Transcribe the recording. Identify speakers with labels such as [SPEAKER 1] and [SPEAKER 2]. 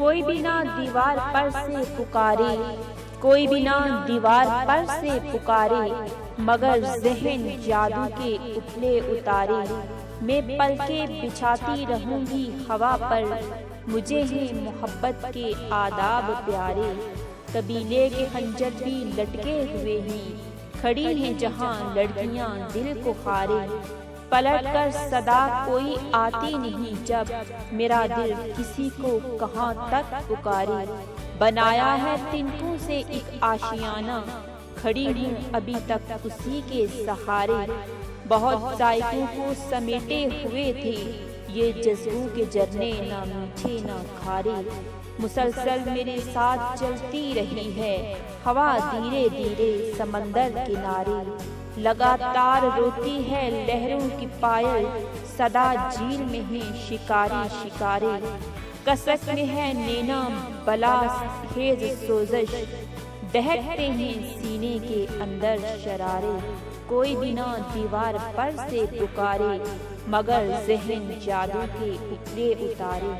[SPEAKER 1] کوئی بنا دیوار پر سے پکارے، کوئی بنا دیوار پر سے پکارے، مگر ذہن جادو کے اتلے اتارے۔ میں پلکیں بچھاتی رہوں گی ہوا پر، مجھے ہیں محبت کے آداب پیارے۔ قبیلے کے خنجر بھی لٹکے ہوئے ہیں، کھڑی ہیں جہاں لڑکیاں دل کو خارے۔ پلٹ کر صدا کوئی آتی نہیں جب میرا دل کسی کو کہاں تک پکارے۔ بنایا ہے تنکوں سے ایک آشیانہ، کھڑی ہوں ابھی تک اسی کے سہارے۔ بہت ذائقوں کو سمیٹے ہوئے تھے یہ جذبوں کے جھرنے، نہ میٹھے نہ کھارے۔ مسلسل میرے ساتھ چلتی رہی ہے ہوا دھیرے دھیرے سمندر کنارے۔ لگاتار روتی ہے لہروں کی پائل، صدا جھیل میں ہے شکاری شکارے۔ کسک میں ہے نینا بلا خیز سوزش، دہکتے ہیں سینے کے اندر شرارے۔ کوئی بنا دیوار پر سے پکارے، مگر ذہن جادو کے اتلے اتارے۔